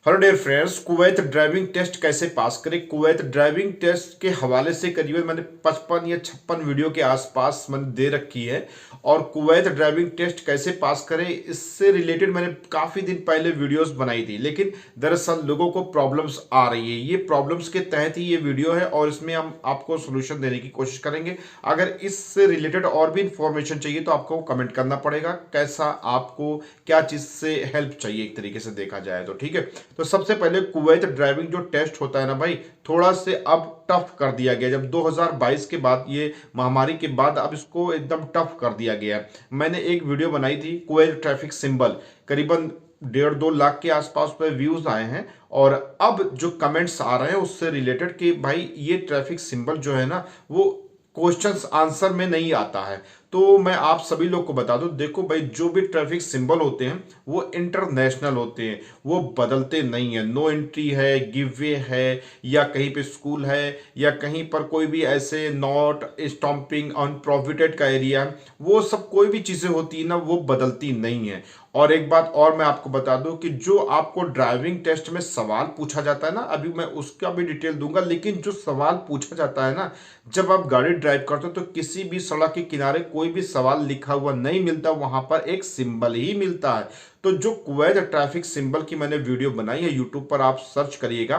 Hello dear friends, Kuwait driving test कैसे pass करें। Kuwait driving test के हवाले से करीबन मैंने 55 या 56 वीडियो के आसपास मैंने दे रखी है। और कुवैत ड्राइविंग टेस्ट कैसे पास करें इससे रिलेटेड मैंने काफ़ी दिन पहले वीडियोस बनाई थी, लेकिन दरअसल लोगों को प्रॉब्लम्स आ रही है। ये प्रॉब्लम्स के तहत ही ये वीडियो है और इसमें हम आपको सोल्यूशन देने की कोशिश करेंगे। अगर इससे रिलेटेड और भी इंफॉर्मेशन चाहिए तो आपको कमेंट करना पड़ेगा, कैसा आपको क्या चीज़ से हेल्प चाहिए एक तरीके से देखा जाए तो। ठीक है, तो सबसे पहले कुवैत ड्राइविंग जो टेस्ट होता है ना भाई, थोड़ा से अब टफ कर दिया गया। जब 2022 के बाद, ये महामारी के बाद, अब इसको एकदम टफ कर दिया गया है। मैंने एक वीडियो बनाई थी कुवैत ट्रैफिक सिंबल, करीबन 1.5-2 लाख के आसपास पे व्यूज आए हैं। और अब जो कमेंट्स आ रहे हैं उससे रिलेटेड कि भाई ये ट्रैफिक सिंबल जो है ना वो क्वेश्चंस आंसर में नहीं आता है। तो मैं आप सभी लोग को बता दूं, देखो भाई, जो भी ट्रैफिक सिंबल होते हैं वो इंटरनेशनल होते हैं, वो बदलते नहीं है। नो एंट्री है, गिव वे है, या कहीं पे स्कूल है, या कहीं पर कोई भी ऐसे नॉट स्टॉम्पिंग ऑन प्रोहिबिटेड का एरिया है, वो सब कोई भी चीजें होती है ना वो बदलती नहीं है। और एक बात और मैं आपको बता दूं कि जो आपको ड्राइविंग टेस्ट में सवाल पूछा जाता है ना, अभी मैं उसका भी डिटेल दूंगा, लेकिन जो सवाल पूछा जाता है ना, जब आप गाड़ी ड्राइव करते हो तो किसी भी सड़क के किनारे कोई भी सवाल लिखा हुआ नहीं मिलता, वहां पर एक सिंबल ही मिलता है। तो जो कुवैत ट्रैफिक सिंबल की मैंने वीडियो बनाई है, यूट्यूब पर आप सर्च करिएगा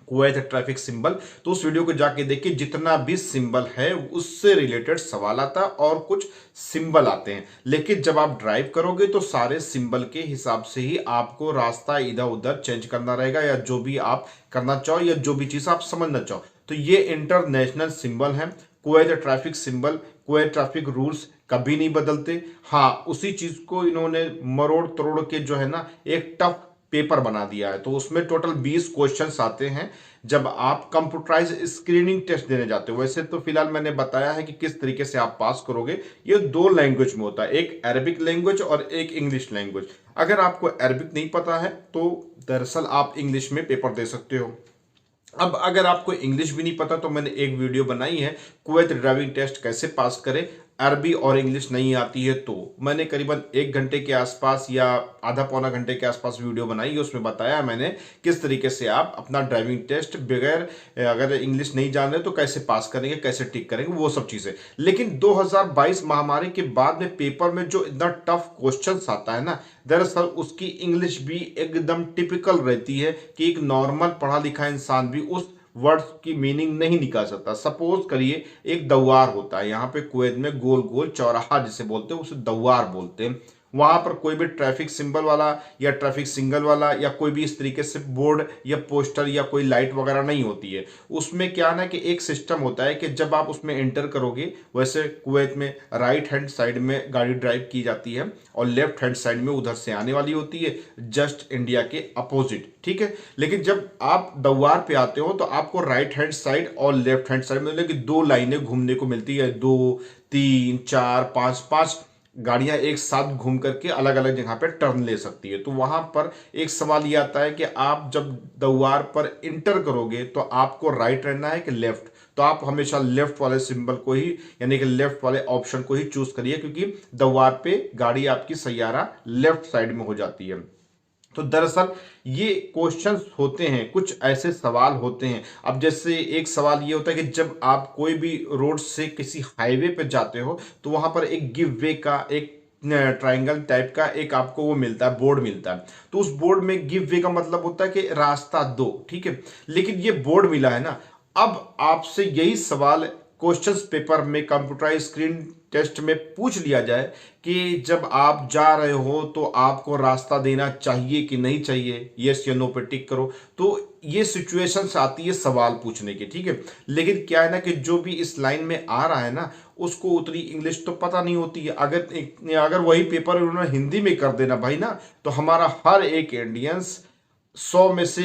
कुवैत ट्रैफिक सिंबल, तो उस वीडियो को जाके देखिए। जितना भी सिंबल है उससे रिलेटेड सवाल आता है और कुछ सिंबल आते हैं, लेकिन जब आप ड्राइव करोगे तो सारे सिंबल के हिसाब से ही आपको रास्ता इधर उधर चेंज करना रहेगा, या जो भी आप करना चाहो या जो भी चीज आप समझना चाहो। तो ये इंटरनेशनल सिंबल है Kuwait traffic symbol. Kuwait traffic rules कभी नहीं बदलते। हाँ, उसी चीज को इन्होंने मरोड़ तरोड़ के जो है ना एक टफ पेपर बना दिया है। तो उसमें टोटल 20 क्वेश्चंस आते हैं जब आप कंप्यूटराइज स्क्रीनिंग टेस्ट देने जाते हो। वैसे तो फिलहाल मैंने बताया है कि किस तरीके से आप पास करोगे। ये 2 लैंग्वेज में होता है, एक अरबिक लैंग्वेज और एक इंग्लिश लैंग्वेज। अगर आपको अरबिक नहीं पता है तो दरअसल आप इंग्लिश में पेपर दे सकते हो। अब अगर आपको इंग्लिश भी नहीं पता तो मैंने एक वीडियो बनाई है कुवैत ड्राइविंग टेस्ट कैसे पास करें। अरबी और इंग्लिश नहीं आती है तो मैंने करीबन 1 घंटे के आसपास या आधा पौना घंटे के आसपास वीडियो बनाई है। उसमें बताया मैंने किस तरीके से आप अपना ड्राइविंग टेस्ट बगैर, अगर इंग्लिश नहीं जान रहे तो कैसे पास करेंगे, कैसे टिक करेंगे, वो सब चीजें। लेकिन 2022 महामारी के बाद में पेपर में जो इतना टफ क्वेश्चंस आता है ना, दरअसल उसकी इंग्लिश भी एकदम टिपिकल रहती है कि एक नॉर्मल पढ़ा लिखा इंसान भी उस वर्ड्स की मीनिंग नहीं निकाल सकता। सपोज करिए एक दौवार होता है, यहाँ पे कुवैत में गोल गोल चौराहा जिसे बोलते हैं उसे दौवार बोलते हैं। वहां पर कोई भी ट्रैफिक सिंबल वाला या ट्रैफिक सिग्नल वाला या कोई भी इस तरीके से बोर्ड या पोस्टर या कोई लाइट वगैरह नहीं होती है। उसमें क्या ना कि एक सिस्टम होता है कि जब आप उसमें एंटर करोगे, वैसे कुवैत में राइट हैंड साइड में गाड़ी ड्राइव की जाती है और लेफ्ट हैंड साइड में उधर से आने वाली होती है, जस्ट इंडिया के अपोजिट। ठीक है, लेकिन जब आप दौवार पे आते हो तो आपको राइट हैंड साइड और लेफ्ट हैंड साइड में मतलब कि 2 लाइनें घूमने को मिलती है। 2, 3, 4, 5 गाड़ियां एक साथ घूम करके अलग अलग जगह पे टर्न ले सकती है। तो वहां पर एक सवाल ये आता है कि आप जब दौवार पर इंटर करोगे तो आपको राइट रहना है कि लेफ्ट। तो आप हमेशा लेफ्ट वाले सिंबल को ही, यानी कि लेफ्ट वाले ऑप्शन को ही चूज करिए, क्योंकि दौवार पे गाड़ी आपकी सैयारा लेफ्ट साइड में हो जाती है। तो दरअसल ये क्वेश्चंस होते हैं, कुछ ऐसे सवाल होते हैं। अब जैसे एक सवाल ये होता है कि जब आप कोई भी रोड से किसी हाईवे पे जाते हो तो वहां पर एक गिव वे का एक ट्रायंगल टाइप का एक आपको वो मिलता है, बोर्ड मिलता है। तो उस बोर्ड में गिव वे का मतलब होता है कि रास्ता दो। ठीक है, लेकिन ये बोर्ड मिला है ना, अब आपसे यही सवाल क्वेश्चंस पेपर में कंप्यूटराइज स्क्रीन टेस्ट में पूछ लिया जाए कि जब आप जा रहे हो तो आपको रास्ता देना चाहिए कि नहीं चाहिए, यस या नो पे टिक करो। तो ये सिचुएशंस आती है सवाल पूछने की। ठीक है, लेकिन क्या है ना कि जो भी इस लाइन में आ रहा है ना उसको उतनी इंग्लिश तो पता नहीं होती है। अगर वही पेपर उन्होंने हिंदी में कर देना भाई ना, तो हमारा हर एक इंडियंस 100 में से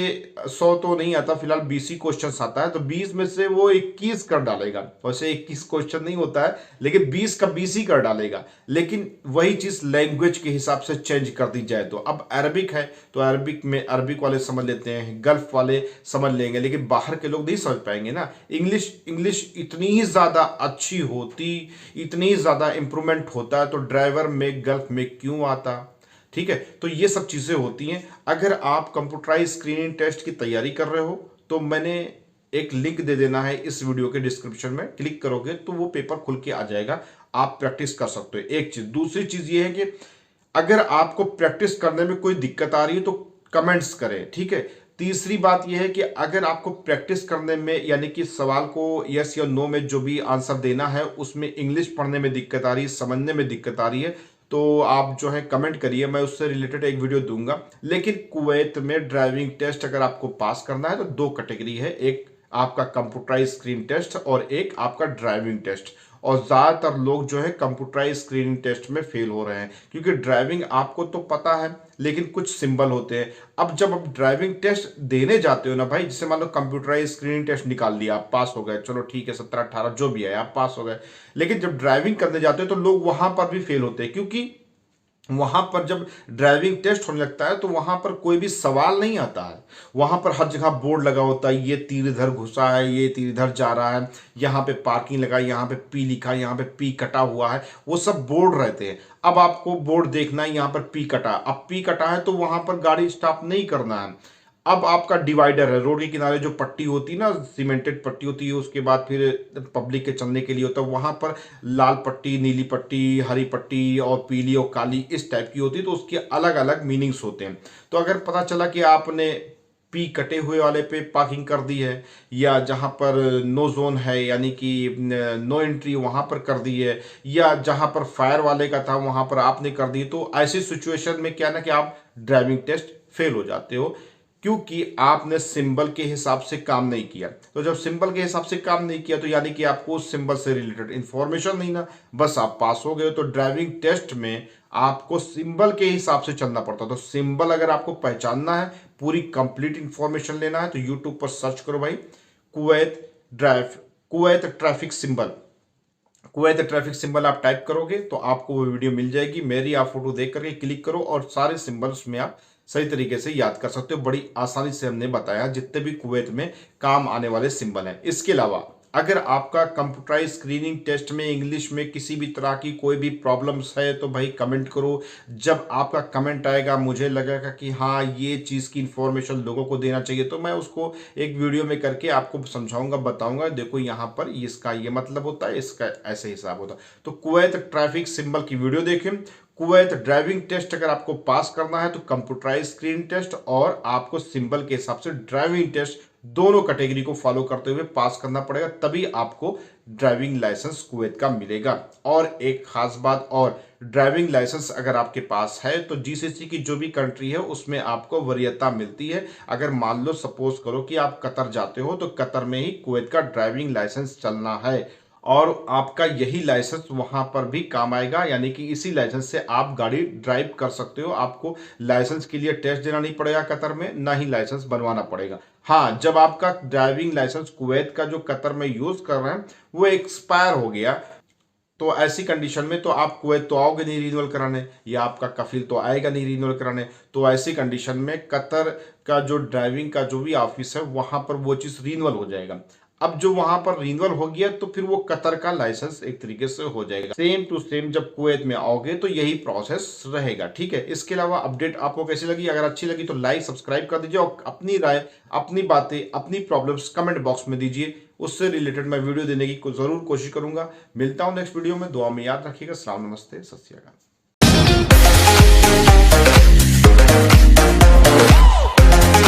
100 तो नहीं आता, फिलहाल 20 ही क्वेश्चन आता है, तो 20 में से वो 21 कर डालेगा। वैसे 21 क्वेश्चन नहीं होता है, लेकिन 20 का 20 ही कर डालेगा। लेकिन वही चीज लैंग्वेज के हिसाब से चेंज कर दी जाए तो अब अरबिक है तो अरबिक में अरबिक वाले समझ लेते हैं, गल्फ वाले समझ लेंगे, लेकिन बाहर के लोग नहीं समझ पाएंगे ना। इंग्लिश इतनी ही ज्यादा अच्छी होती, इतनी ही ज्यादा इंप्रूवमेंट होता है तो ड्राइवर में गल्फ में क्यों आता। ठीक है, तो ये सब चीज़ें होती हैं। अगर आप कंप्यूटराइज स्क्रीनिंग टेस्ट की तैयारी कर रहे हो तो मैंने एक लिंक दे देना है इस वीडियो के डिस्क्रिप्शन में, क्लिक करोगे तो वो पेपर खुल के आ जाएगा, आप प्रैक्टिस कर सकते हो। एक चीज़, दूसरी चीज़ ये है कि अगर आपको प्रैक्टिस करने में कोई दिक्कत आ रही है तो कमेंट्स करें, ठीक है। तीसरी बात यह है कि अगर आपको प्रैक्टिस करने में यानी कि सवाल को यस या नो में जो भी आंसर देना है उसमें इंग्लिश पढ़ने में दिक्कत आ रही है, समझने में दिक्कत आ रही है, तो आप जो है कमेंट करिए, मैं उससे रिलेटेड एक वीडियो दूंगा। लेकिन कुवैत में ड्राइविंग टेस्ट अगर आपको पास करना है तो दो कैटेगरी है, एक आपका कंप्यूटराइज स्क्रीन टेस्ट और एक आपका ड्राइविंग टेस्ट। और ज़्यादातर लोग जो है कंप्यूटराइज स्क्रीनिंग टेस्ट में फेल हो रहे हैं, क्योंकि ड्राइविंग आपको तो पता है लेकिन कुछ सिंबल होते हैं। अब जब आप ड्राइविंग टेस्ट देने जाते हो ना भाई, जैसे मान लो कंप्यूटराइज स्क्रीनिंग टेस्ट निकाल लिया, आप पास हो गए, चलो ठीक है 17-18 जो भी है आप पास हो गए, लेकिन जब ड्राइविंग करने जाते हो तो लोग वहां पर भी फेल होते हैं, क्योंकि वहां पर जब ड्राइविंग टेस्ट होने लगता है तो वहां पर कोई भी सवाल नहीं आता है। वहां पर हर जगह बोर्ड लगा होता है, ये तीर इधर घुसा है, ये तीर इधर जा रहा है, यहाँ पे पार्किंग लगा है, यहाँ पे पी लिखा है, यहाँ पे पी कटा हुआ है, वो सब बोर्ड रहते हैं। अब आपको बोर्ड देखना है, यहाँ पर पी कटा, अब पी कटा है तो वहां पर गाड़ी स्टॉप नहीं करना है। अब आपका डिवाइडर है, रोड के किनारे जो पट्टी होती है ना, सीमेंटेड पट्टी होती है, उसके बाद फिर पब्लिक के चलने के लिए होता है, वहां पर लाल पट्टी, नीली पट्टी, हरी पट्टी और पीली और काली इस टाइप की होती है, तो उसके अलग अलग मीनिंग्स होते हैं। तो अगर पता चला कि आपने पी कटे हुए वाले पे पार्किंग कर दी है, या जहां पर नो जोन है यानी कि नो एंट्री वहां पर कर दी है, या जहां पर फायर वाले का था वहां पर आपने कर दी, तो ऐसी सिचुएशन में क्या ना कि आप ड्राइविंग टेस्ट फेल हो जाते हो, क्योंकि आपने सिंबल के हिसाब से काम नहीं किया। तो जब सिंबल के हिसाब से काम नहीं किया तो यानी कि आपको उस सिंबल से रिलेटेड इंफॉर्मेशन नहीं ना, बस आप पास हो गए। तो ड्राइविंग टेस्ट में आपको सिंबल के हिसाब से चलना पड़ता है। तो सिंबल अगर आपको पहचानना है, पूरी कंप्लीट इंफॉर्मेशन लेना है, तो यूट्यूब पर सर्च करो भाई, Kuwait traffic symbol, Kuwait traffic symbol आप टाइप करोगे तो आपको वो वीडियो मिल जाएगी मेरी। आप फोटो देख करके क्लिक करो और सारे सिंबल्स में आप सही तरीके से याद कर सकते हो। बड़ी आसानी से हमने बताया जितने भी कुवैत में काम आने वाले सिंबल हैं। इसके अलावा अगर आपका कंप्यूटराइज स्क्रीनिंग टेस्ट में इंग्लिश में किसी भी तरह की कोई भी प्रॉब्लम्स है तो भाई कमेंट करो। जब आपका कमेंट आएगा मुझे लगेगा कि हाँ ये चीज़ की इंफॉर्मेशन लोगों को देना चाहिए, तो मैं उसको एक वीडियो में करके आपको समझाऊंगा, बताऊंगा, देखो यहाँ पर इसका ये मतलब होता है, इसका ऐसे हिसाब होता है। तो कुवैत ट्रैफिक सिंबल की वीडियो देखें। कुवैत ड्राइविंग टेस्ट अगर आपको पास करना है तो कंप्यूटराइज स्क्रीन टेस्ट और आपको सिंबल के हिसाब से ड्राइविंग टेस्ट दोनों कैटेगरी को फॉलो करते हुए पास करना पड़ेगा, तभी आपको ड्राइविंग लाइसेंस कुवैत का मिलेगा। और एक खास बात और, ड्राइविंग लाइसेंस अगर आपके पास है तो जीसीसी की जो भी कंट्री है उसमें आपको वरीयता मिलती है। अगर मान लो सपोज करो कि आप कतर जाते हो तो कतर में ही कुवैत का ड्राइविंग लाइसेंस चलना है और आपका यही लाइसेंस वहां पर भी काम आएगा, यानी कि इसी लाइसेंस से आप गाड़ी ड्राइव कर सकते हो। आपको लाइसेंस के लिए टेस्ट देना नहीं पड़ेगा कतर में, ना ही लाइसेंस बनवाना पड़ेगा। हाँ, जब आपका ड्राइविंग लाइसेंस कुवैत का जो कतर में यूज कर रहे हैं वो एक्सपायर हो गया, तो ऐसी कंडीशन में तो आप कुवैत तो आओगे नहीं रिन्यूअल कराने, या आपका कफिल तो आएगा नहीं रिन्यूअल कराने। तो ऐसी कंडीशन में कतर का जो ड्राइविंग का जो भी ऑफिस है वहां पर वो चीज़ रिन्यूअल हो जाएगा। अब जो वहां पर रिन्यूअल हो गया तो फिर वो कतर का लाइसेंस एक तरीके से हो जाएगा। सेम टू सेम जब कुवैत में आओगे तो यही प्रोसेस रहेगा, ठीक है। इसके अलावा अपडेट आपको कैसी लगी? अगर अच्छी लगी तो लाइक सब्सक्राइब कर दीजिए और अपनी राय, अपनी बातें, अपनी प्रॉब्लम्स कमेंट बॉक्स में दीजिए। उससे रिलेटेड मैं वीडियो देने की जरूर कोशिश करूंगा। मिलता हूं नेक्स्ट वीडियो में, दुआ में याद रखिएगा। सलाम, नमस्ते, सत श्री अकाल।